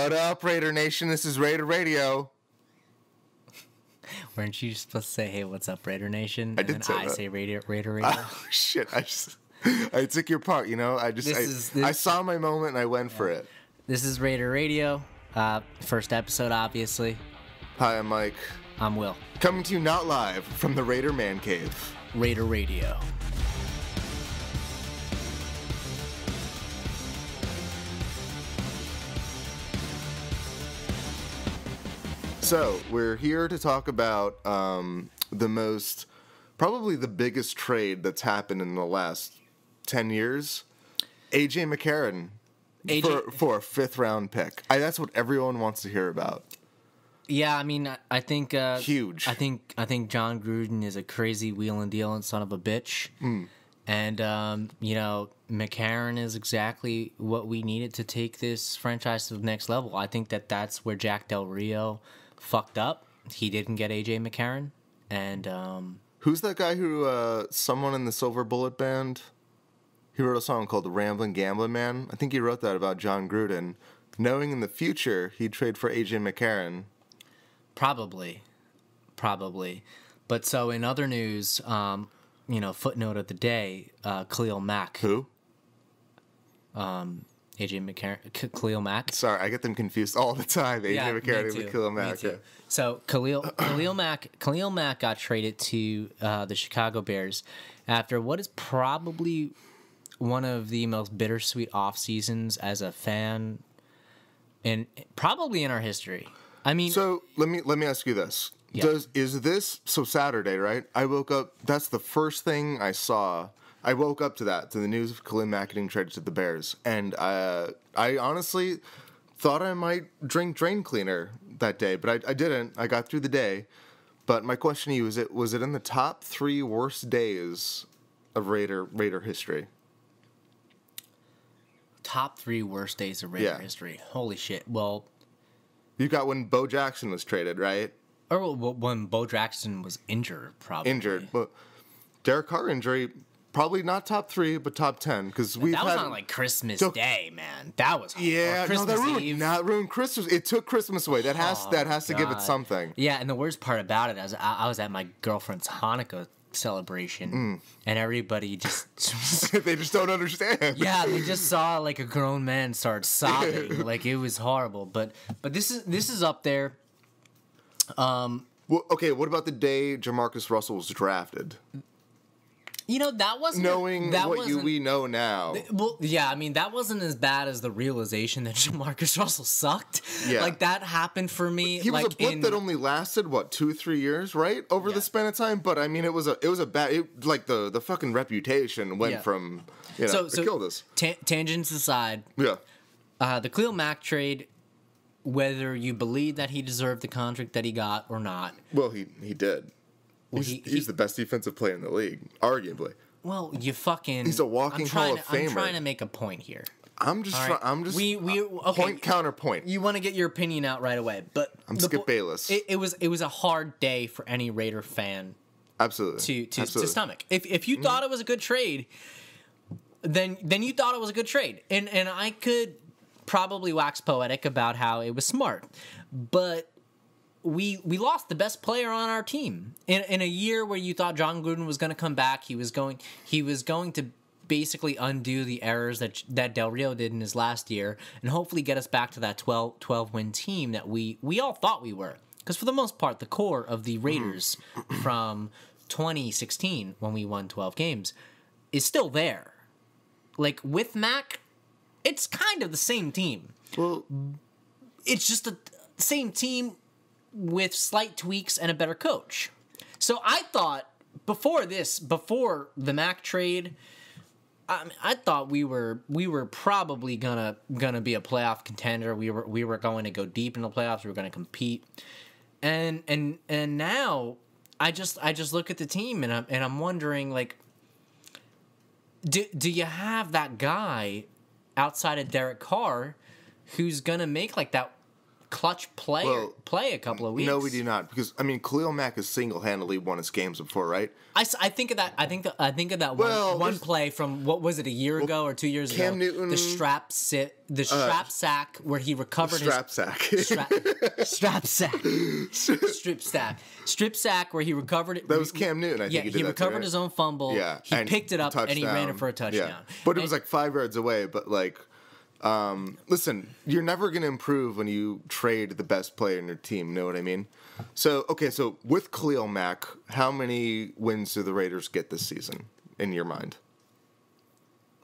What up, Raider Nation? This is Raider Raidio. Weren't you supposed to say, "Hey, what's up, Raider Nation"? I did say that. I say Raider Radio. Oh, shit! I took your part. You know, I saw my moment and I went for it. This is Raider Radio. First episode, obviously. Hi, I'm Mike. I'm Will. Coming to you not live from the Raider Man Cave. Raider Radio. So, we're here to talk about probably the biggest trade that's happened in the last 10 years. AJ McCarron for a fifth-round pick. That's what everyone wants to hear about. Yeah, I mean, I think... Huge. I think Jon Gruden is a crazy wheeling-dealing son of a bitch. And, McCarron is exactly what we needed to take this franchise to the next level. I think that's where Jack Del Rio fucked up. He didn't get AJ McCarron. And who's that guy who someone in the Silver Bullet Band, he wrote a song called The Ramblin' Gamblin' Man. I think he wrote that about Jon Gruden, knowing in the future he'd trade for AJ McCarron. Probably. But so in other news, footnote of the day, Khalil Mack. Who? AJ McCarron, Khalil Mack. Sorry, I get them confused all the time. AJ McCarron and Khalil Mack. Me too. So Khalil Mack got traded to the Chicago Bears after what is probably one of the most bittersweet off seasons as a fan, and probably in our history. I mean, so let me ask you this: is this Saturday? Right? I woke up. That's the first thing I saw. I woke up to the news of Khalil Mack getting traded to the Bears, and I honestly thought I might drink drain cleaner that day, but I didn't. I got through the day. But my question to you is: was it in the top 3 worst days of Raider history? Top 3 worst days of Raider history. Holy shit! Well, you got when Bo Jackson was traded, right? Or when Bo Jackson was injured, probably. Injured, but Derek Carr injury. Probably not top 3, but top 10 because that was on like Christmas Day, man. That was that ruined Christmas. It took Christmas away. That has to give it something. Yeah, and the worst part about it is I was at my girlfriend's Hanukkah celebration, and everybody just they just don't understand. Yeah, they just saw like a grown man start sobbing. Like it was horrible. But this is up there. Well, okay. What about the day Jamarcus Russell was drafted? That wasn't... we know now. Well, yeah, I mean, that wasn't as bad as the realization that Jamarcus Russell sucked. Yeah. Like, that happened for me. He was a blip that only lasted, 2-3 years, right? Over the span of time. But, I mean, it was a bad... the fucking reputation went from... So it killed us. Tangents aside. Yeah. The Khalil Mack trade, whether you believe that he deserved the contract that he got or not... Well, he did. Well, he's the best defensive player in the league, arguably. Well, you fucking... He's a walking Hall of Famer. I'm trying to make a point here. Point counterpoint. You want to get your opinion out right away, but I'm Skip Bayless. It was a hard day for any Raider fan. Absolutely. To stomach. If you thought it was a good trade, then you thought it was a good trade, and I could probably wax poetic about how it was smart, but. We lost the best player on our team in a year where you thought Jon Gruden was going to come back. He was going to basically undo the errors that Del Rio did in his last year and hopefully get us back to that 12 win team that we all thought we were. Because for the most part, the core of the Raiders from 2016 when we won 12 games is still there. Like with Mac, it's kind of the same team. Well, it's just the same team with slight tweaks and a better coach. So I thought before the Mac trade, I thought we were probably gonna be a playoff contender. We were going to go deep in the playoffs. We were going to compete, and now I just look at the team and I'm wondering, like, do you have that guy outside of Derek Carr who's gonna make like that clutch play a couple of weeks. No, we do not, because I mean, Khalil Mack has single-handedly won us games before, right? I think of that. I think of that one play from, what was it, a year ago or 2 years ago? Cam Newton, the strap sack where he recovered strip sack where he recovered it. That was Cam Newton. I think he did he that recovered too, right? his own fumble. Yeah, he picked it up and he ran it for a touchdown. Yeah. But it was like 5 yards away. But like, listen, you're never going to improve when you trade the best player in your team. You know what I mean? So, okay, so with Khalil Mack, how many wins do the Raiders get this season, in your mind?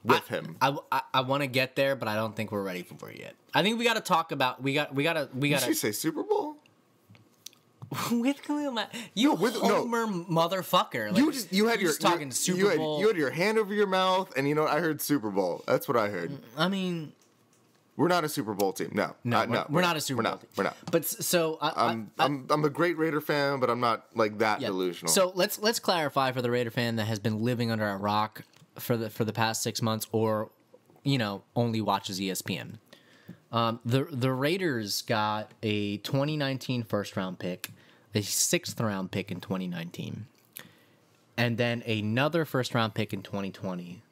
With him. I want to get there, but I don't think we're ready for it yet. I think we got to talk about, we got to. Did you say Super Bowl? With Khalil Mack, homer motherfucker. Like, you had your talking Super Bowl. You had your hand over your mouth, and you know what? I heard Super Bowl. That's what I heard. I mean, we're not a Super Bowl team. No, we're not a Super Bowl team. We're not. But so I'm a great Raider fan, but I'm not like that delusional. So let's clarify for the Raider fan that has been living under a rock for the past 6 months, or only watches ESPN. The Raiders got a 2019 first round pick, a 6th round pick in 2019, and then another first round pick in 2020,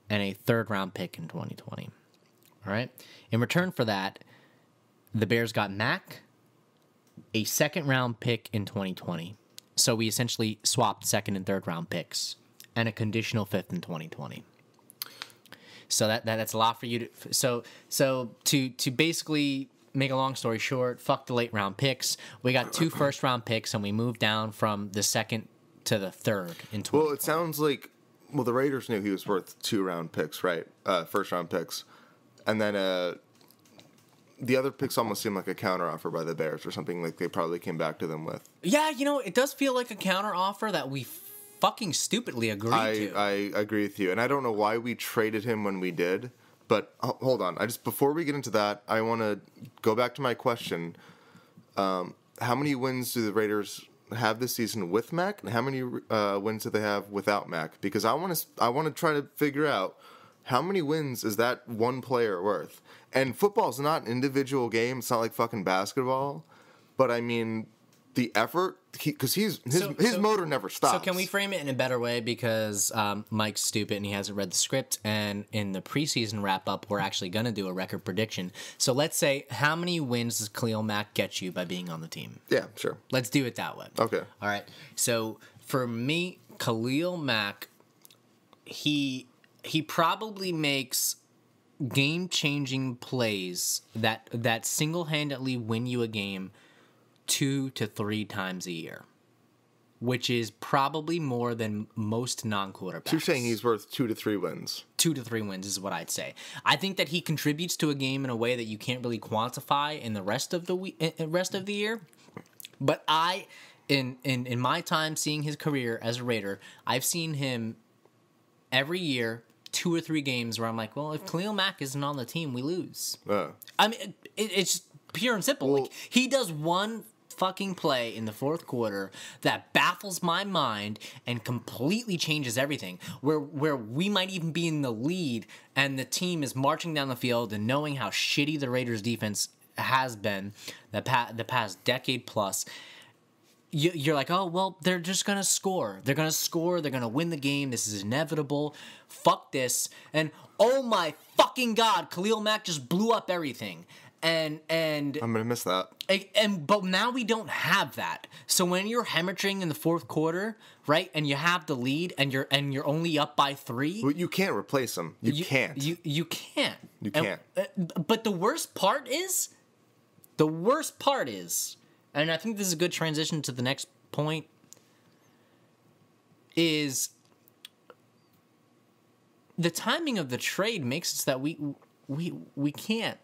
and a 3rd round pick in 2020. All right. In return for that, the Bears got Mack, a 2nd round pick in 2020. So we essentially swapped 2nd and 3rd round picks, and a conditional 5th in 2020. So that's a lot for you to. So to basically make a long story short, fuck the late round picks. We got 2 first round picks, and we moved down from the 2nd to the 3rd in 2020. Well, it sounds like the Raiders knew he was worth 2 round picks, right? First round picks, and then the other picks almost seem like a counteroffer by the Bears or something, like they probably came back to them with. Yeah, it does feel like a counteroffer that we fucking stupidly agreed to. I agree with you, and I don't know why we traded him when we did. But hold on, before we get into that, I want to go back to my question. How many wins do the Raiders have this season with Mack, and how many wins do they have without Mack? Because I want to try to figure out how many wins is that one player worth. And football's not an individual game; it's not like fucking basketball. But I mean, the effort, because his motor never stops. So can we frame it in a better way? Because Mike's stupid and he hasn't read the script. And in the preseason wrap-up, we're actually going to do a record prediction. So let's say, how many wins does Khalil Mack get you by being on the team? Yeah, sure. Let's do it that way. Okay. All right. So for me, Khalil Mack, he probably makes game-changing plays that single-handedly win you a game 2 to 3 times a year, which is probably more than most non-quarterbacks. So you're saying he's worth 2 to 3 wins? 2 to 3 wins is what I'd say. I think that he contributes to a game in a way that you can't really quantify in the rest of the year. But in my time seeing his career as a Raider, I've seen him every year 2 or 3 games where I'm like, well, if Khalil Mack isn't on the team, we lose. I mean, it's pure and simple. Well, like, he does one fucking play in the 4th quarter that baffles my mind and completely changes everything, where we might even be in the lead and the team is marching down the field, and knowing how shitty the Raiders defense has been the past decade plus, you're like, oh, well, they're just going to score. They're going to score. They're going to win the game. This is inevitable. Fuck this. And oh my fucking God, Khalil Mack just blew up everything. And I'm gonna miss that. But now we don't have that. So when you're hemorrhaging in the 4th quarter, right, and you have the lead, and you're only up by 3, well, you can't replace him. You can't. You can't. You can't. But the worst part is, and I think this is a good transition to the next point, is the timing of the trade makes it so that we can't.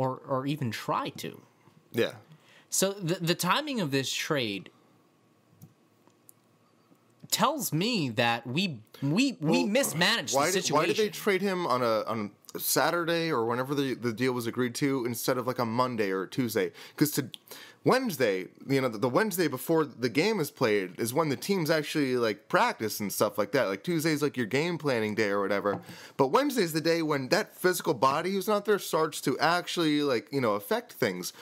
Or even try to. Yeah. So the timing of this trade tells me that we mismanaged the situation. Why did they trade him on a Saturday or whenever the deal was agreed to, instead of like a Monday or a Tuesday? Because Wednesday, the Wednesday before the game is played is when the teams actually like practice and stuff like that. Like Tuesday's like your game planning day or whatever. But Wednesday's the day when that physical body who's not there starts to actually affect things.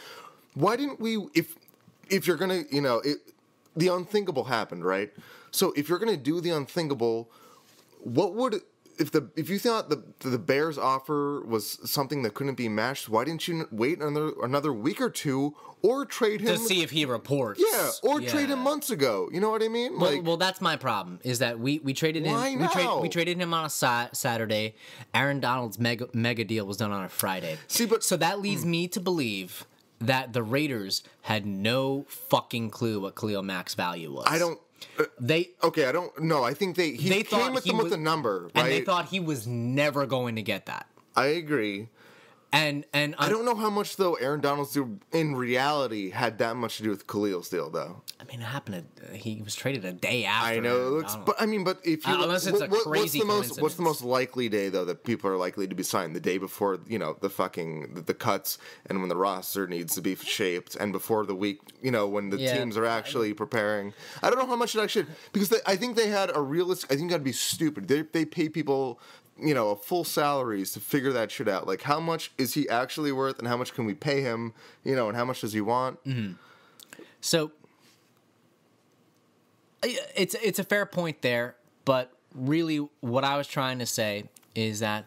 Why didn't we? If you're gonna, the unthinkable happened, right? So if you're gonna do the unthinkable, what would if you thought the Bears' offer was something that couldn't be matched? Why didn't you wait another week or two, or trade him to see if he reports? Yeah, or trade him months ago. You know what I mean? Well, that's my problem. Is that we traded him? Why now? We traded him on a Saturday. Aaron Donald's mega deal was done on a Friday. So that leads me to believe that the Raiders had no fucking clue what Khalil Mack's value was. I don't. I don't know. I think they came with them with a number, right? And they thought he was never going to get that. I agree. And I don't know how much though Aaron Donald's deal in reality had that much to do with Khalil's deal though. I mean, it happened. He was traded a day after. I know, but if you unless it's a crazy coincidence. What's the most likely day though that people are likely to be signed? The day before the cuts and when the roster needs to be shaped, and before the week when the teams are actually preparing. I don't know how much it actually because I think they had a realistic. I think that'd be stupid. They pay people. Full salaries to figure that shit out. Like, how much is he actually worth, and how much can we pay him? And how much does he want? Mm-hmm. So, it's a fair point there, but really, what I was trying to say is that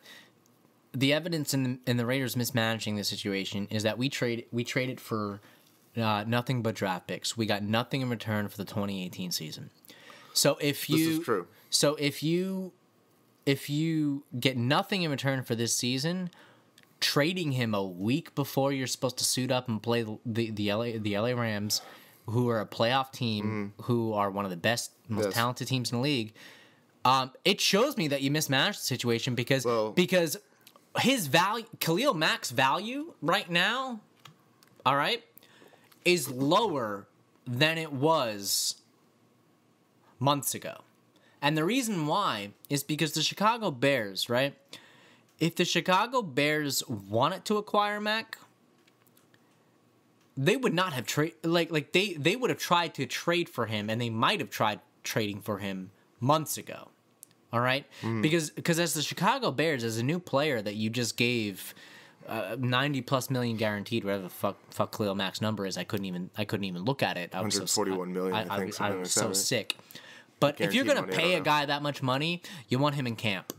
the evidence in the Raiders mismanaging the situation is that we traded for nothing but draft picks. We got nothing in return for the 2018 season. So this is true. So if you get nothing in return for this season, trading him a week before you're supposed to suit up and play the LA Rams, who are a playoff team, who are one of the best, most talented teams in the league, it shows me that you mismanaged the situation because his value, Khalil Mack's value right now, all right, is lower than it was months ago. And the reason why is because the Chicago Bears, right? If the Chicago Bears wanted to acquire Mack, they would not have they would have tried to trade for him, and they might have tried trading for him months ago. All right? Because as the Chicago Bears, as a new player that you just gave 90+ million guaranteed, whatever the fuck Khalil Mack's number is, I couldn't even look at it. 141 million, I think. I was so sick. But if you're going to pay a guy that much money, you want him in camp.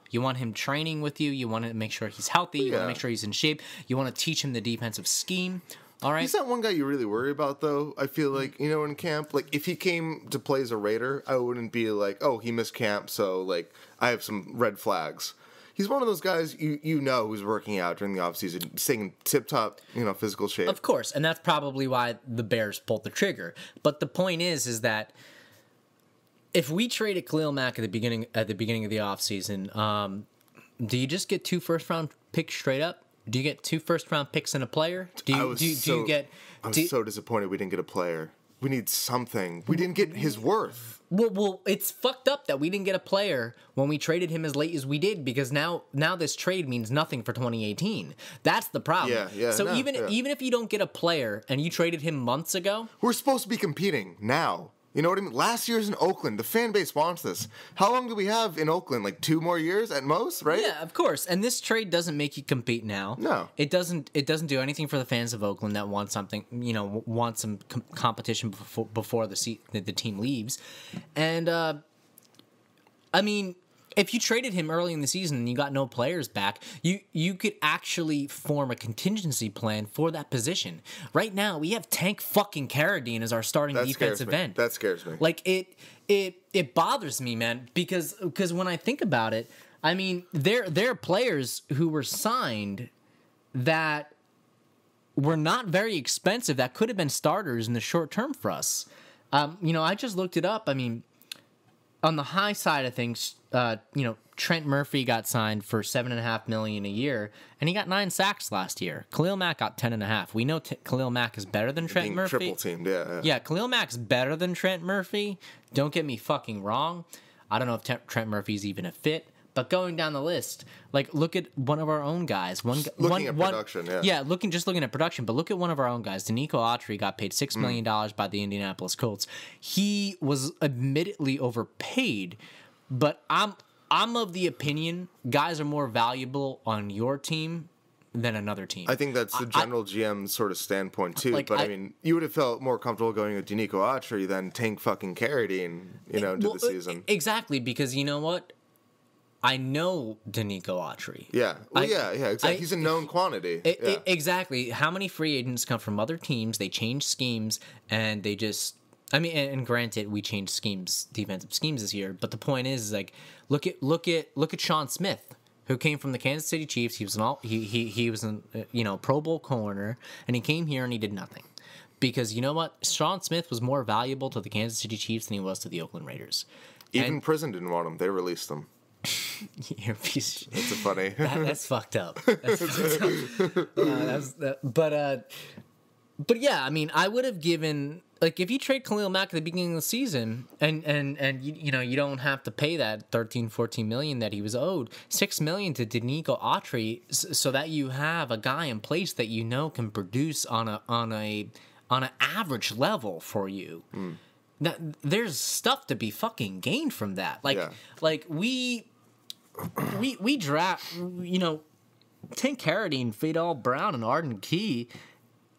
You want him training with you. You want to make sure he's healthy. You want to make sure he's in shape. You want to teach him the defensive scheme. All right. He's not one guy you really worry about, though. I feel like, in camp, like, if he came to play as a Raider, I wouldn't be like, oh, he missed camp, so, like, I have some red flags. He's one of those guys who's working out during the offseason, staying in tip-top, physical shape. Of course, and that's probably why the Bears pulled the trigger. But the point is that if we traded Khalil Mack at the beginning of the offseason, do you just get 2 first-round picks straight up? Do you get 2 first-round picks and a player? I was so disappointed we didn't get a player. We need something. We didn't get his worth. Well, it's fucked up that we didn't get a player when we traded him as late as we did, because now this trade means nothing for 2018. That's the problem. Yeah. So even if you don't get a player and you traded him months ago, we're supposed to be competing now. You know what I mean? Last year's in Oakland. The fan base wants this. How long do we have in Oakland? Like 2 more years at most, right? Yeah, of course. And this trade doesn't make you compete now. No. It doesn't do anything for the fans of Oakland that want something, want some competition before the team leaves. And, I mean, if you traded him early in the season and you got no players back, you could actually form a contingency plan for that position. Right now, we have Tank fucking Carradine as our starting defensive end. That scares me. Like, it bothers me, man, because when I think about it, I mean, there are players who were signed that were not very expensive that could have been starters in the short term for us. I just looked it up. I mean, on the high side of things, Trent Murphy got signed for $7.5 million a year, and he got 9 sacks last year. Khalil Mack got 10.5. We know Khalil Mack is better than Trent Murphy. Triple teamed, yeah. Yeah, Khalil Mack's better than Trent Murphy. Don't get me fucking wrong. I don't know if Trent Murphy's even a fit. But going down the list, like, look at one of our own guys. Looking at production, yeah. Yeah, looking at production, but look at one of our own guys. Danico Autry got paid $6 million by the Indianapolis Colts. He was admittedly overpaid, but I'm of the opinion guys are more valuable on your team another team. I think that's the general GM sort of standpoint too. But I mean, you would have felt more comfortable going with Danico Autry than tank fucking Carradine, into the season. Exactly, because you know what? I know Danico Autry. Yeah. Well, yeah, exactly. He's a known quantity. Exactly. How many free agents come from other teams? They change schemes, and they just. I mean, and granted, we changed defensive schemes this year. But the point is, like, look at Sean Smith, who came from the Kansas City Chiefs. He was he was a Pro Bowl corner, and he came here and he did nothing. Because you know what? Sean Smith was more valuable to the Kansas City Chiefs than he was to the Oakland Raiders. Even prison didn't want him. They released him. You're a piece of shit. That's a funny. That's fucked up. That's fucked up. But yeah, I mean, I would have given, like, if you trade Khalil Mack at the beginning of the season and you don't have to pay that 13-14 million that he was owed, $6 million to Danico Autry, so that you have a guy in place that can produce on an average level for you. Now, there's stuff to be fucking gained from that. Like we draft, Tank Carradine, Fidel Brown, and Arden Key.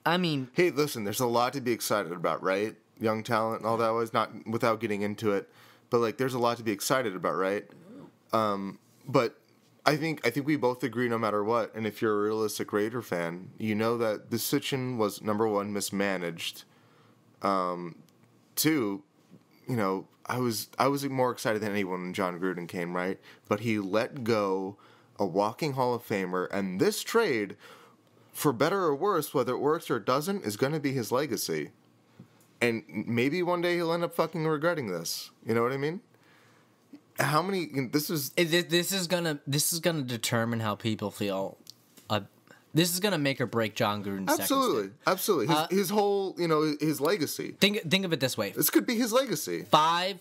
I mean, hey, listen, there's a lot to be excited about, right? Young talent and all that was not without getting into it, but like, there's a lot to be excited about, right? But I think we both agree, no matter what. And if you're a realistic Raider fan, you know that the situation was, number one, mismanaged. Two, I was more excited than anyone when Jon Gruden came, right? But he let go a walking Hall of Famer, and this trade, for better or worse, whether it works or it doesn't, is going to be his legacy. And maybe one day he'll end up fucking regretting this. You know what I mean? How many? This is gonna determine how people feel. This is gonna make or break Jon Gruden's absolutely. His whole, his legacy. Think of it this way. This could be his legacy. I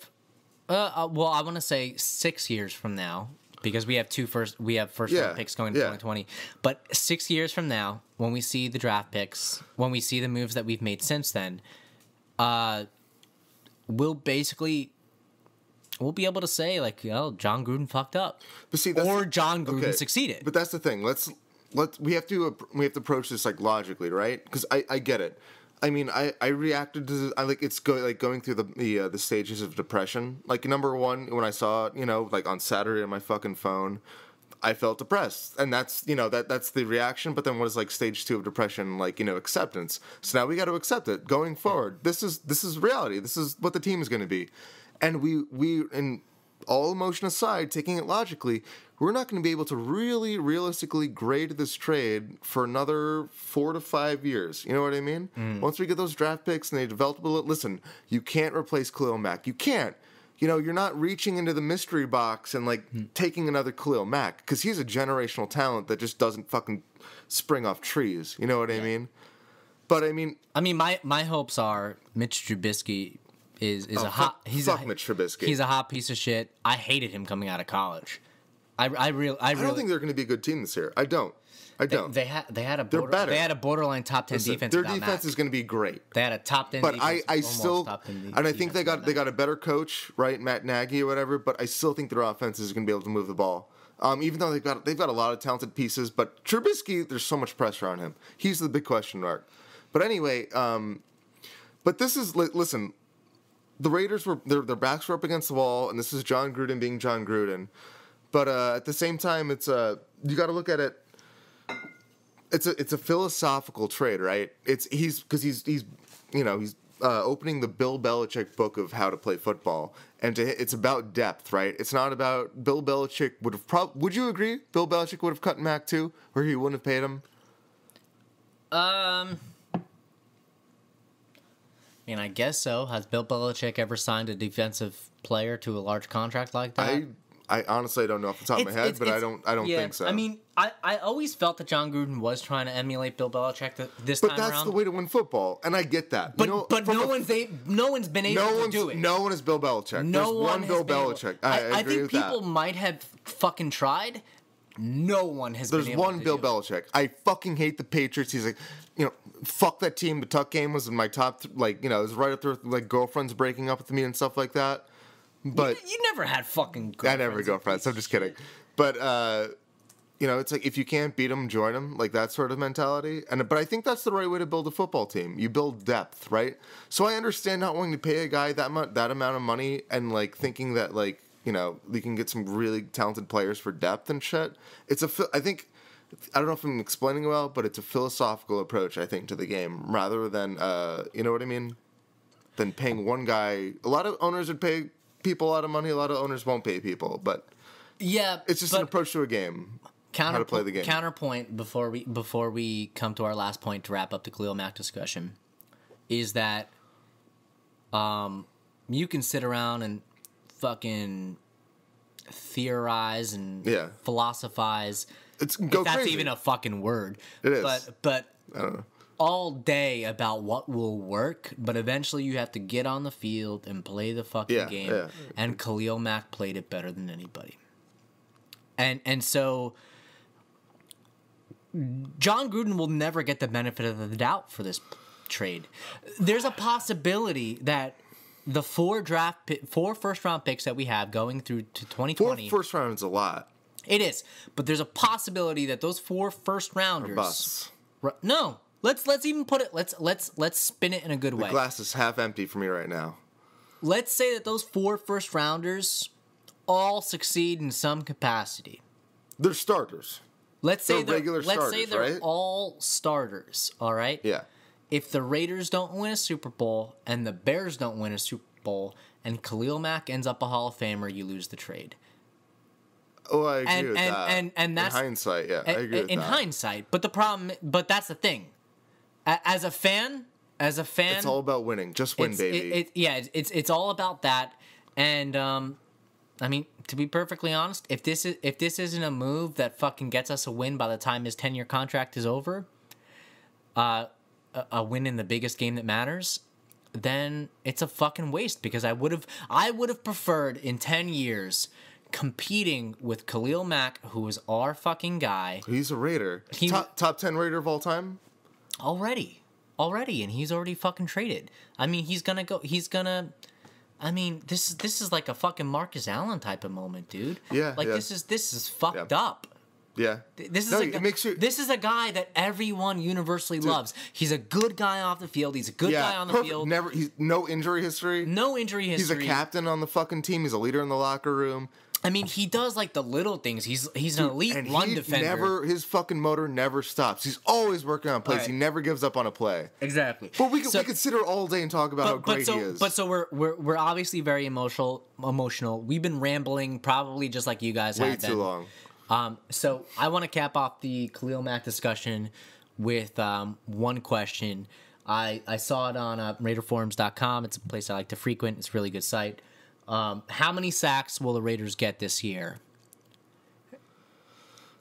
want to say 6 years from now, because we have first round picks going to 2020. But 6 years from now, when we see the draft picks, when we see the moves that we've made since then, we'll be able to say, like, Jon Gruden fucked up, but see, Jon Gruden succeeded. But that's the thing. We have to approach this like logically, right? Because I get it. I mean, I reacted to going through the stages of depression. Like, number one, when I saw it, like on Saturday on my fucking phone, I felt depressed, and that's that's the reaction. But then what is like stage 2 of depression? Like, acceptance. So now we got to accept it going forward. This is reality. This is what the team is going to be, and we and all emotion aside, taking it logically, we're not going to be able to really realistically grade this trade for another 4 to 5 years. You know what I mean? Once we get those draft picks and they develop listen, you can't replace Khalil Mack. You can't. You're not reaching into the mystery box and taking another Khalil Mack, because he's a generational talent that just doesn't fucking spring off trees. You know what I mean? But I mean, my hopes are Mitch Trubisky is a hot. Mitch Trubisky. He's a hot piece of shit. I hated him coming out of college. I don't think they're going to be a good team this year. I don't. They had a borderline top 10 defense. Their defense is going to be great. They had a top 10 but defense. I still, top 10 and I think they got a better coach, right, Matt Nagy or whatever. But I still think their offense is going to be able to move the ball. Even though they've got a lot of talented pieces, but Trubisky, there's so much pressure on him. He's the big question mark. But anyway, but this is, listen, the Raiders their backs were up against the wall, and this is Jon Gruden being Jon Gruden. But at the same time, it's you got to look at it. It's a philosophical trade, right? He's opening the Bill Belichick book of how to play football, and it's about depth, right? It's not about Bill Belichick would have would you agree? Bill Belichick would have cut Mac too, or he wouldn't have paid him. I mean, I guess so. Has Bill Belichick ever signed a defensive player to a large contract like that? I honestly don't know off the top of my head, but I don't think so. I mean, I always felt that Jon Gruden was trying to emulate Bill Belichick this time around. But that's the way to win football, and I get that. But no one's been able to do it. No one is Bill Belichick. There's one Bill Belichick. I think people might have fucking tried. No one has been able to do it. There's one Bill Belichick. I fucking hate the Patriots. He's like, fuck that team. The Tuck game was in my top, it was right up there with, like, girlfriends breaking up with me and stuff like that. But you never had fucking girlfriends. I never had girlfriends. I'm just kidding. But it's like if you can't beat them, join them, like that sort of mentality. But I think that's the right way to build a football team. You build depth, right? So I understand not wanting to pay a guy that amount of money and like thinking that like we can get some really talented players for depth and shit. I don't know if I'm explaining well, but it's a philosophical approach I think to the game rather than you know what I mean, than paying one guy. A lot of owners would pay people a lot of money. A lot of owners won't pay people, but yeah, it's just an approach to a game. How to play the game. Counterpoint before we come to our last point to wrap up the Khalil Mack discussion is that you can sit around and fucking theorize and philosophize. If that's crazy. Even a fucking word. It is. But I don't know. All day about what will work, but eventually you have to get on the field and play the fucking game. Yeah. And Khalil Mack played it better than anybody. And so Jon Gruden will never get the benefit of the doubt for this trade. There's a possibility that the 4 first-round picks that we have going through to 2020... 4 first rounds is a lot. It is. But there's a possibility that those 4 first-rounders... Are busts. No. Let's even put it... Let's spin it in a good way. The glass is half empty for me right now. Let's say that those 4 first-rounders all succeed in some capacity. They're starters. Let's say they're right? all starters, all right? Yeah. If the Raiders don't win a Super Bowl and the Bears don't win a Super Bowl and Khalil Mack ends up a Hall of Famer, you lose the trade. Oh, I agree with that. And that's in hindsight, yeah, I agree with that. In hindsight, but that's the thing. As a fan, it's all about winning. Just win, baby. It's all about that. And I mean, to be perfectly honest, if this isn't a move that fucking gets us a win by the time his 10-year contract is over, a win in the biggest game that matters, then it's a fucking waste because I would have preferred in 10 years competing with Khalil Mack, who was our fucking guy. He's a Raider. Top 10 Raider of all time? Already, and he's already fucking traded. I mean, I mean, this is like a fucking Marcus Allen type of moment, dude. Yeah. Like this is fucked up. Yeah. This is a guy that everyone universally loves. He's a good guy off the field. He's a good guy on the field. He's no injury history. He's a captain on the fucking team. He's a leader in the locker room. I mean, he does like the little things. He's an elite run defender. His fucking motor never stops. He's always working on plays. Right. He never gives up on a play. Exactly. But we could sit here all day and talk about how great he is. But so we're obviously very emotional. We've been rambling probably just like you guys have been. Way too long. So I want to cap off the Khalil Mack discussion with one question. I saw it on RaiderForums.com. It's a place I like to frequent. It's a really good site. How many sacks will the Raiders get this year?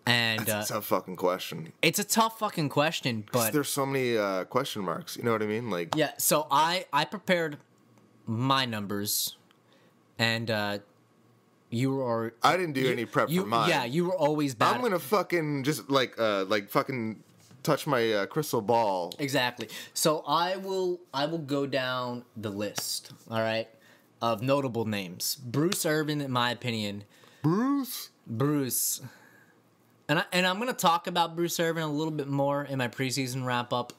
And that's a tough fucking question. It's a tough fucking question, but there's so many question marks. You know what I mean? Like, yeah. So I prepared my numbers, and you were. I didn't do any prep for mine. Yeah, you were always bad. I'm gonna fucking just like fucking touch my crystal ball. Exactly. So I will go down the list. All right. Of notable names. Bruce Irvin, in my opinion. Bruce. And I'm going to talk about Bruce Irvin a little bit more in my preseason wrap-up,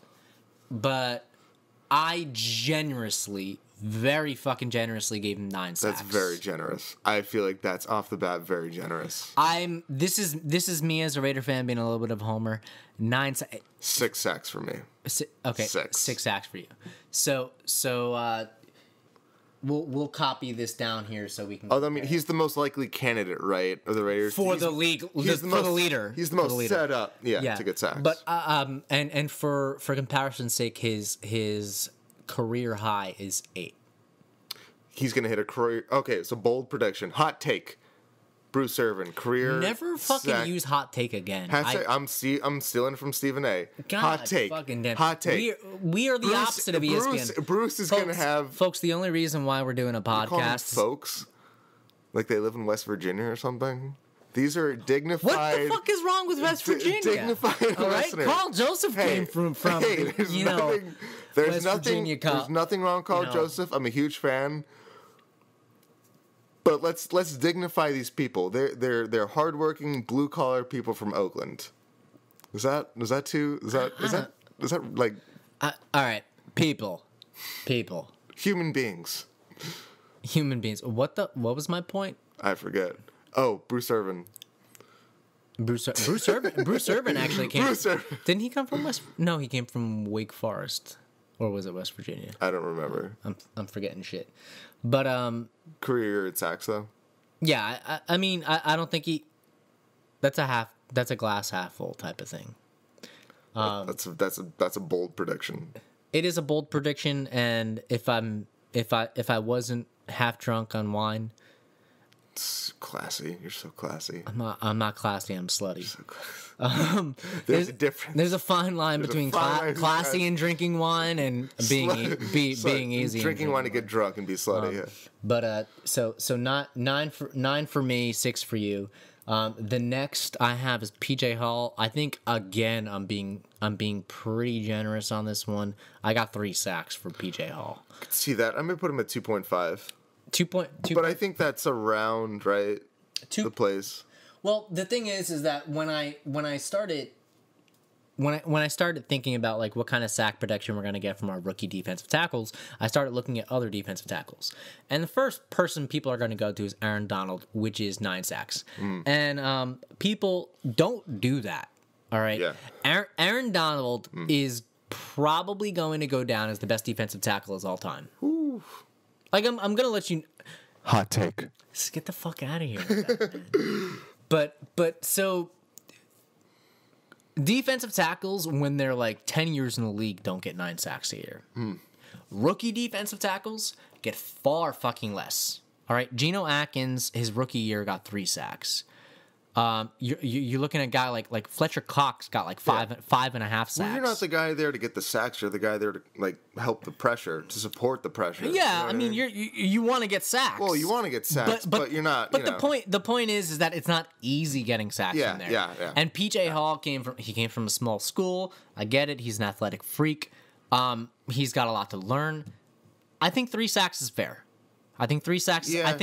but I very fucking generously gave him 9 sacks. That's very generous. I feel like that's off the bat very generous. This is me as a Raider fan being a little bit of a homer. 6 sacks for me. Okay, 6 sacks for you. So We'll copy this down here so we can. I mean, he's the most likely candidate, right, of the Raiders for the league. For the leader, he's the most set up, to get sacks. But and for comparison's sake, his career high is 8. He's gonna hit a career. Okay, so bold prediction, hot take. Bruce Irvin, career. Never fucking use hot take again. I'm stealing from Stephen A. God, hot take. Fucking damn. Hot take. We are the opposite of ESPN. Bruce is going to have... Folks, the only reason why we're doing a podcast... folks? Like they live in West Virginia or something? These are dignified... What the fuck is wrong with West Virginia? Dignified all right? listeners. Carl Joseph came from there's West Virginia. There's nothing wrong with Carl Joseph. I'm a huge fan. But let's dignify these people. They're hardworking blue collar people from Oakland. Is that like all right, people, human beings? What was my point? I forget. Oh, Bruce Irvin. Bruce Irvin actually came. Bruce Irvin. Didn't he come from West? No, he came from Wake Forest, or was it West Virginia? I don't remember. I'm forgetting shit. But career at sacks though. Yeah, I mean, I don't think he. That's a glass half full type of thing. That's a bold prediction. It is a bold prediction, and if I wasn't half drunk on wine, it's classy. You're so classy. I'm not classy. I'm slutty. So there's a difference. There's a fine line between classy and drinking wine and being easy. Drinking wine to get drunk and be slutty. Yeah. But so nine for me, 6 for you. The next I have is PJ Hall. I think again I'm being pretty generous on this one. I got 3 sacks for PJ Hall. I can see that. I'm gonna put him at 2.5. 2.2. But I think that's around right. The place. Well, the thing is that when I started thinking about like what kind of sack protection we're going to get from our rookie defensive tackles, I started looking at other defensive tackles. And the first person people are going to go to is Aaron Donald, which is 9 sacks. And people don't do that. All right. Yeah. Aaron Donald is probably going to go down as the best defensive tackle of all time. Ooh. Like I'm going to let you. Hot take. Just get the fuck out of here with that, But so defensive tackles, when they're like 10 years in the league, don't get 9 sacks a year. Rookie defensive tackles get far fucking less. All right, Geno Atkins, his rookie year, got 3 sacks. You're looking at a guy like Fletcher Cox got like 5.5 sacks. Well, you're not the guy there to get the sacks. You're the guy there to like help the pressure, to support the pressure. Yeah, I mean, you want to get sacks. Well, you want to get sacks, but you're not. But the point is that it's not easy getting sacks in there. Yeah. And PJ Hall came from a small school. I get it. He's an athletic freak. He's got a lot to learn. I think 3 sacks is fair. I think 3 sacks. Yeah. I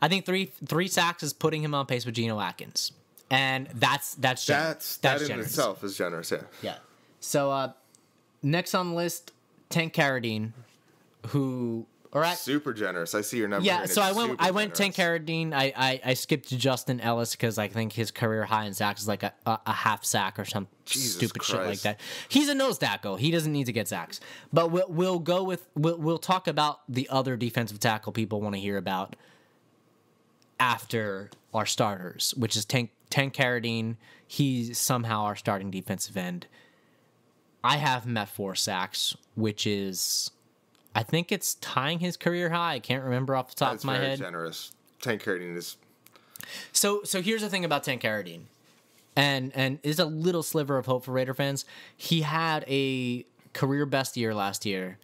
think three sacks is putting him on pace with Geno Atkins. And that's generous. That in itself is generous, yeah. Yeah. So next on the list, Tank Carradine, who super generous. I see your number. Yeah. So I went Tank Carradine. I skipped to Justin Ellis because I think his career high in sacks is like a half sack or some stupid Christ. Shit like that. He's a nose tackle. He doesn't need to get sacks. But we'll talk about the other defensive tackle people want to hear about after our starters, which is Tank Carradine. He's somehow our starting defensive end. I have him at 4 sacks, which is, I think it's tying his career high. I can't remember off the top of my head. That's very generous. Tank Carradine is. So here's the thing about Tank Carradine, and is a little sliver of hope for Raider fans. He had a career best year last year.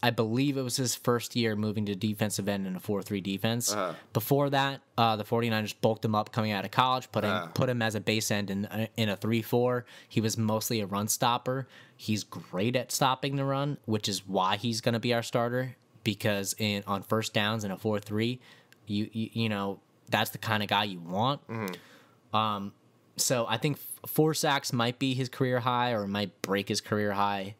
I believe it was his first year moving to defensive end in a 4-3 defense. Before that, the 49ers bulked him up coming out of college, put him as a base end in a 3-4. He was mostly a run stopper. He's great at stopping the run, which is why he's going to be our starter, because on first downs in a 4-3, you know, that's the kind of guy you want. So I think 4 sacks might be his career high or might break his career high.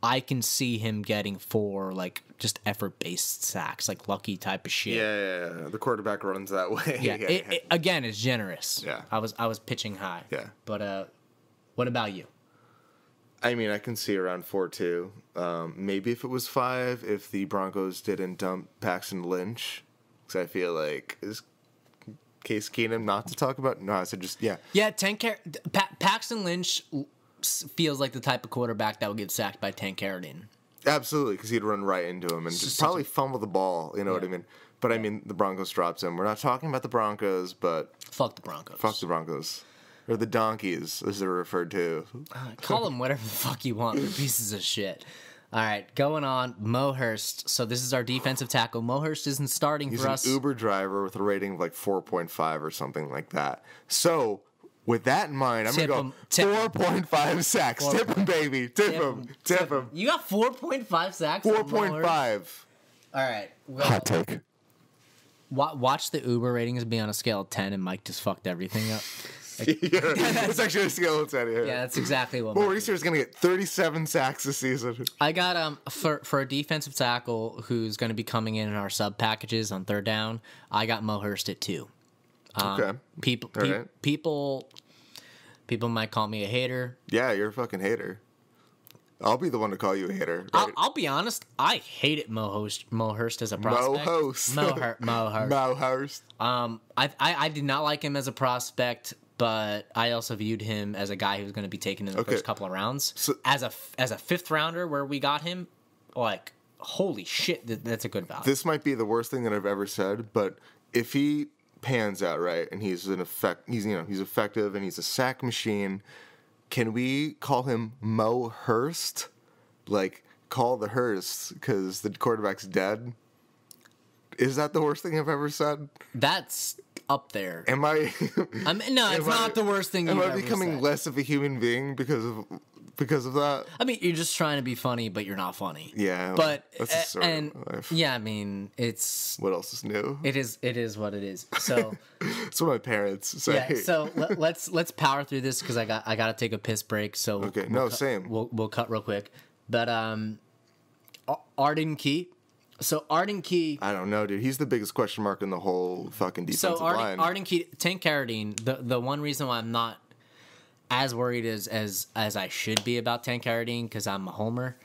I can see him getting 4, like, just effort-based sacks, like lucky type of shit. Yeah. The quarterback runs that way. Yeah. It, again, it's generous. Yeah. I was pitching high. Yeah. But what about you? I mean, I can see around 4 too. Maybe if it was 5, if the Broncos didn't dump Paxton Lynch, because I feel like is Case Keenum not to talk about. No, I said just yeah. Yeah, Paxton Lynch feels like the type of quarterback that would get sacked by Tank Carradine. Absolutely, because he'd run right into him and just probably fumble the ball. You know what I mean? But I mean, the Broncos dropped him. We're not talking about the Broncos, but fuck the Broncos. Fuck the Broncos, or the Donkeys, as they're referred to. Call them whatever the fuck you want. They're pieces of shit. All right, going on. Mo Hurst. So this is our defensive tackle. Mo Hurst isn't starting for us. He's an Uber driver with a rating of like 4.5 or something like that. So with that in mind, I'm going to go 4.5 sacks. Tip him, baby. Tip him. You got 4.5 sacks? 4.5. All right. Hot take. watch the Uber ratings be on a scale of 10, and Mike just fucked everything up. It's actually a scale of 10 here. Yeah, that's exactly what. Maurice is going to get 37 sacks this season. I got for a defensive tackle who's going to be coming in our sub packages on third down. I got Mo Hurst at 2. Okay. People might call me a hater. Yeah, you're a fucking hater. I'll be the one to call you a hater. Right? I'll be honest. I hated Mo Hurst as a prospect. Mo Hurst. I did not like him as a prospect, but I also viewed him as a guy who was going to be taken in the first couple of rounds. So, as a fifth rounder, where we got him, like holy shit, that's a good value. This might be the worst thing that I've ever said, but if he pans out right and he's effective and he's a sack machine. Can we call him Mo Hurst? Like, call the Hurst because the quarterback's dead? Is that the worst thing I've ever said? That's up there. Am I? No, it's not the worst thing you've ever said. Am I becoming less of a human being because of that? I mean, you're just trying to be funny, but you're not funny. Yeah, but that's a story of my life. Yeah, I mean, it's what else is new? It is what it is. So it's what my parents say. Yeah, so let's power through this because I got to take a piss break. So okay, same. We'll cut real quick, but Arden Key. So Arden Key, I don't know, dude. He's the biggest question mark in the whole fucking defensive line. Arden Key, Tank Carradine. The one reason why I'm not as worried as I should be about Tank Carradine, because I'm a homer,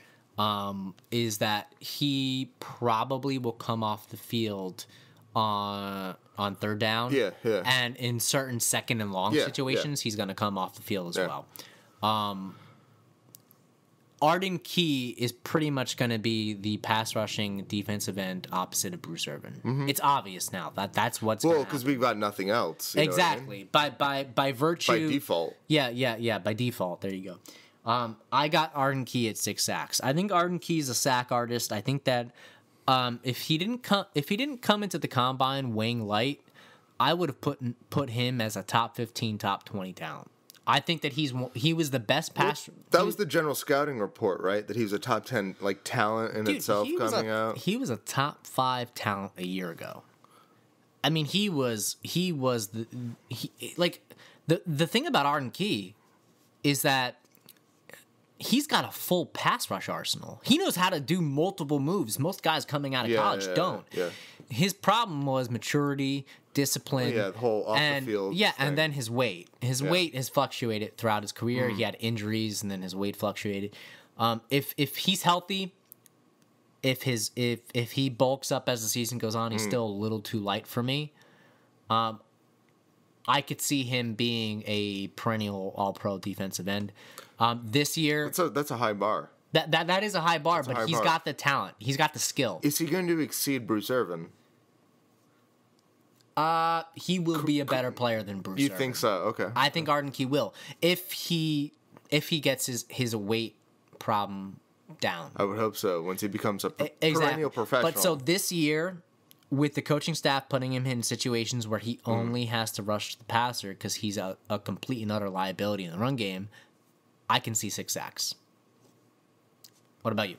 is that he probably will come off the field on third down. Yeah. And in certain second and long situations, he's going to come off the field as well. Arden Key is pretty much going to be the pass rushing defensive end opposite of Bruce Irvin. Mm-hmm. It's obvious now that's what's well because we've got nothing else. Exactly. I mean? By virtue. By default. Yeah. By default, there you go. I got Arden Key at 6 sacks. I think Arden Key is a sack artist. I think that if he didn't come into the combine weighing light, I would have put him as a top 15, top 20 talent. I think that he was the best pass. That was the general scouting report, right? That he was a top 10 talent in itself coming out. He was a top 5 talent a year ago. I mean, the thing about Arden Key is that he's got a full pass rush arsenal. He knows how to do multiple moves. Most guys coming out of college don't. Yeah. His problem was maturity, discipline. The whole off the field. Yeah, thing. And then his weight. His weight has fluctuated throughout his career. He had injuries, and then his weight fluctuated. If he's healthy, if he bulks up as the season goes on, he's still a little too light for me. I could see him being a perennial All-Pro defensive end. This year, that's a high bar. That is a high bar, but he's got the talent. He's got the skill. Is he going to exceed Bruce Irvin? He will be a better player than Bruce. You Irvin. think so? Okay. I think Arden Key will if he gets his weight problem down. I would hope so. Once he becomes a perennial professional. But so this year, with the coaching staff putting him in situations where he only has to rush the passer because he's a complete and utter liability in the run game, I can see 6 sacks. What about you?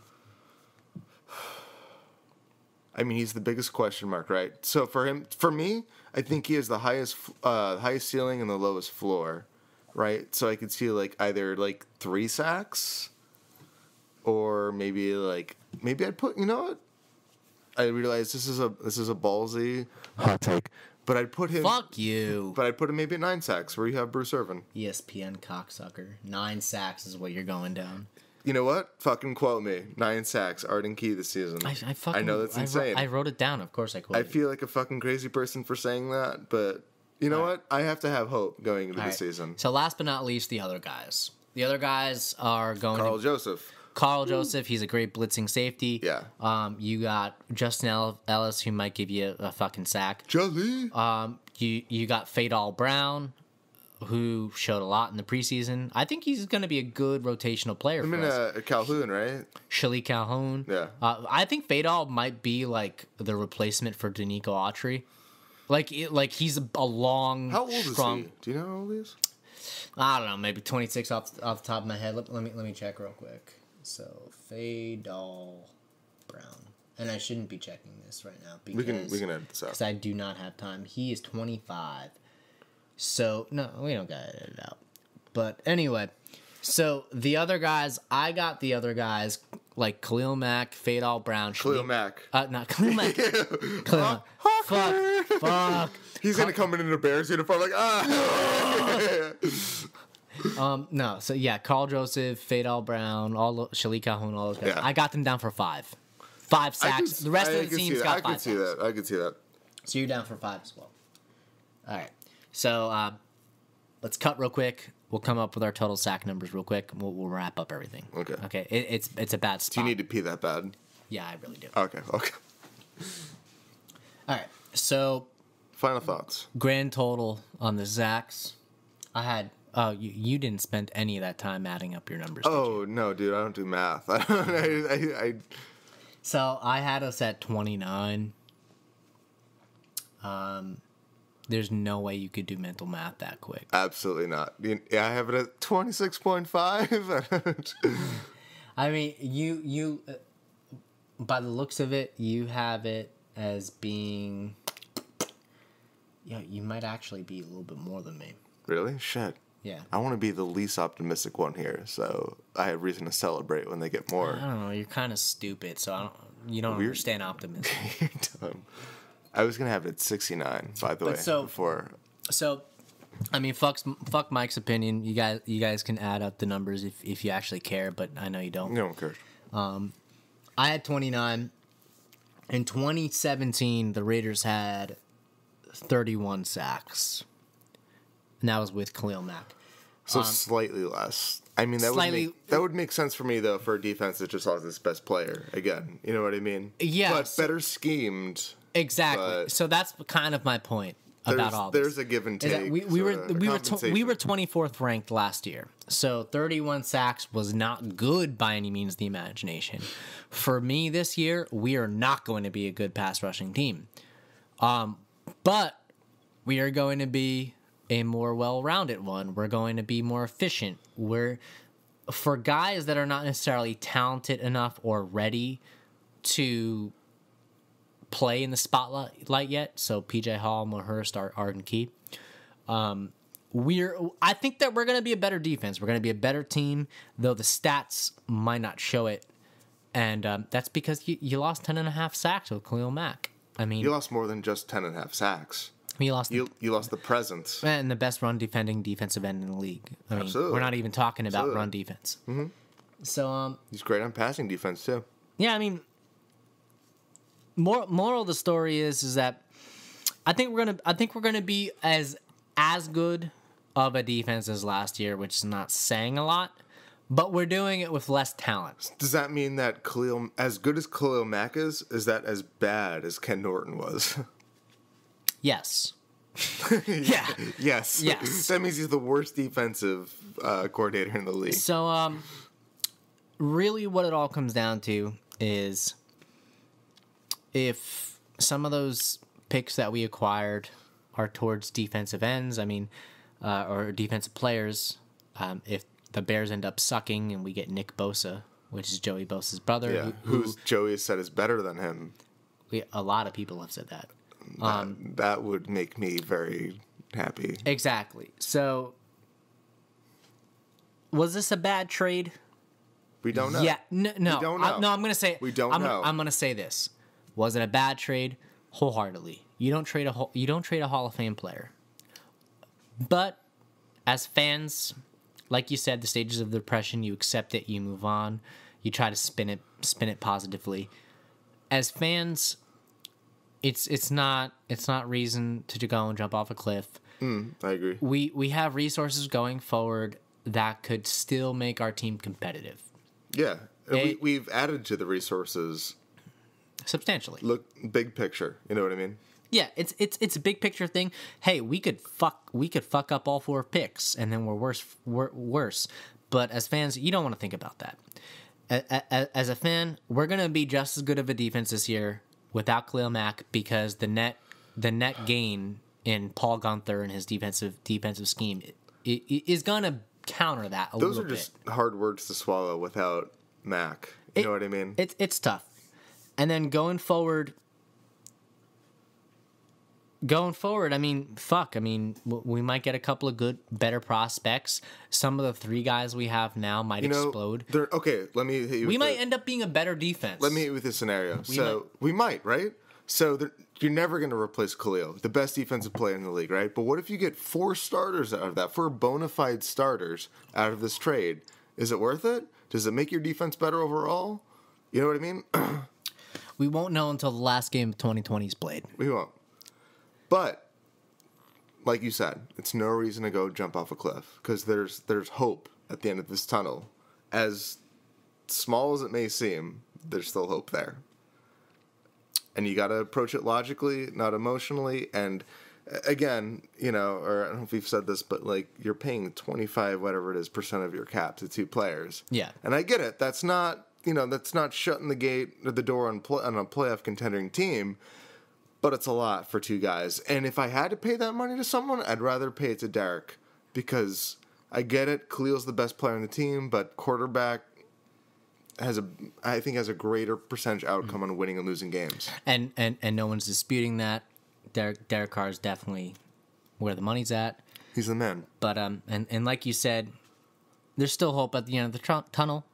I mean, he's the biggest question mark, right? So for me, I think he has the highest ceiling and the lowest floor, right? So I could see either 3 sacks, or maybe I'd put. You know what? I realize this is a ballsy hot take, but I'd put him. Fuck you. But I'd put him maybe at 9 sacks, where you have Bruce Irvin. ESPN cocksucker. 9 sacks is what you're going down. You know what? Fucking quote me. 9 sacks, Arden Key this season. I know that's insane. I wrote it down. Of course I quoted. I feel like a fucking crazy person for saying that, but you know what? I have to have hope going into the season. So last but not least, the other guys. The other guys are going Carl Joseph, he's a great blitzing safety. Yeah. You got Justin Ellis, who might give you a fucking sack. Jelly. You got Fadal Brown, who showed a lot in the preseason. I think he's going to be a good rotational player for us. Calhoun, right? Shalik Calhoun. Yeah. I think Fadal might be the replacement for Danico Autry. He's a long, how old strong... is he? Do you know how old he is? I don't know, maybe 26 off the top of my head. Let me check real quick. So, Fadal Brown. and I shouldn't be checking this right now We can edit this out. because I do not have time. He is 25. So, no, we don't got to edit it out. But anyway, so the other guys, I got the other guys like Khalil Mack, Fadal Brown. Khalil Mack. Not Khalil Mack. Khalil Mack. Fuck. He's going to come in a Bears uniform like, No, so yeah, Carl Joseph, Fadal Brown, Shalik Calhoun, all those guys. Yeah. I got them down for 5. 5 sacks. The rest of the team's got 5 sacks. I can see that. So you're down for 5 as well. All right. So let's cut real quick. We'll come up with our total sack numbers real quick. We'll wrap up everything. Okay. Okay. It's a bad spot. Do you need to pee that bad? Yeah, I really do. Okay. All right. So Final thoughts. grand total on the sacks. I had. Oh, you didn't spend any of that time adding up your numbers. Oh no, dude! I don't do math. So I had us at 29. There's no way you could do mental math that quick. Absolutely not. I have it at 26.5. I mean, you by the looks of it, you have it as being. Yeah, you might actually be a little bit more than me. Really? Shit. Yeah. I want to be the least optimistic one here, so I have reason to celebrate when they get more. I don't know. You're kind of stupid, so you don't understand optimism. You're dumb. I was gonna have it at 69, by the way. Before. So, I mean, fuck Mike's opinion. You guys can add up the numbers if you actually care, but I know you don't. You don't care. I had 29. In 2017, the Raiders had 31 sacks. And that was with Khalil Mack. So slightly less. I mean, that would make sense for me though for a defense that just lost its best player again. You know what I mean? Yeah. But better schemed. Exactly. So that's kind of my point about all this. There's a give and take. We were 24th ranked last year. So 31 sacks was not good by any means of the imagination. For me this year, we are not going to be a good pass rushing team. But we are going to be a more well-rounded one. We're going to be more efficient. For guys that are not necessarily talented enough or ready to play in the spotlight yet, so PJ Hall, Mahurst, Arden Key, I think that we're going to be a better defense. We're going to be a better team, though the stats might not show it. And that's because you lost 10.5 sacks with Khalil Mack. I mean, you lost more than just 10.5 sacks. You lost the presence. And the best run defending defensive end in the league. I mean, Absolutely. We're not even talking about run defense. Mm-hmm. So he's great on passing defense too. Yeah, I mean, moral of the story is that I think we're gonna be as good of a defense as last year, which is not saying a lot, but we're doing it with less talent. Does that mean that as good as Khalil Mack is that as bad as Ken Norton was? Yes. Yeah. Yes. Yes. That means he's the worst defensive coordinator in the league. So, really what it all comes down to is if some of those picks that we acquired are towards defensive ends, I mean, or defensive players, if the Bears end up sucking and we get Nick Bosa, which is Joey Bosa's brother. Yeah, who's Joey has said is better than him. A lot of people have said that. That would make me very happy. Exactly. So, was this a bad trade? We don't know. Yeah, no. We don't know. I'm going to say we don't know. I'm going to say this: was it a bad trade? Wholeheartedly, you don't trade a Hall of Fame player. But as fans, like you said, the stages of depression, you accept it, you move on, you try to spin it positively. As fans, it's not reason to go and jump off a cliff. I agree. We have resources going forward that could still make our team competitive. Yeah, we've added to the resources substantially. Look, big picture. You know what I mean? Yeah, it's a big picture thing. Hey, we could fuck up all 4 picks, and then we're worse. But as fans, you don't want to think about that. As a fan, we're gonna be just as good of a defense this year without Khalil Mack because the net gain in Paul Gunther and his defensive scheme is gonna counter that a little bit. Those are just hard words to swallow without Mack. You know what I mean? It's tough. And then going forward, I mean, fuck. I mean, we might get a couple of better prospects. Some of the 3 guys we have now might explode. Okay, let me hit you. We might end up being a better defense. Let me hit you with this scenario. We might, right? So you're never going to replace Khalil, the best defensive player in the league, right? But what if you get 4 starters out of that, 4 bona fide starters out of this trade? Is it worth it? Does it make your defense better overall? You know what I mean? We won't know until the last game of 2020 is played. We won't. But, like you said, it's no reason to go jump off a cliff because there's hope at the end of this tunnel. As small as it may seem, there's still hope there. And you got to approach it logically, not emotionally. And again, or I don't know if we've said this, but like you're paying 25, whatever it is, % of your cap to 2 players. Yeah. And I get it. That's not shutting the gate or the door on a playoff contending team. But it's a lot for 2 guys. And if I had to pay that money to someone, I'd rather pay it to Derek. Because I get it, Khalil's the best player on the team, but quarterback I think has a greater percentage outcome on winning and losing games. And no one's disputing that. Derek Carr is definitely where the money's at. He's the man. But and like you said, there's still hope at the end of the tunnel.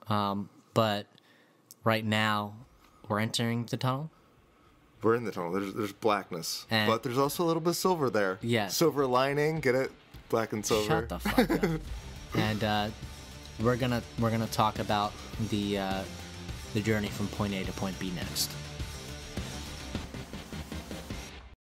But right now, we're entering the tunnel. We're in the tunnel. There's blackness, but there's also a little bit of silver there. Yeah, silver lining. Get it? Black and silver. Shut the fuck up. And we're gonna talk about the journey from point A to point B next.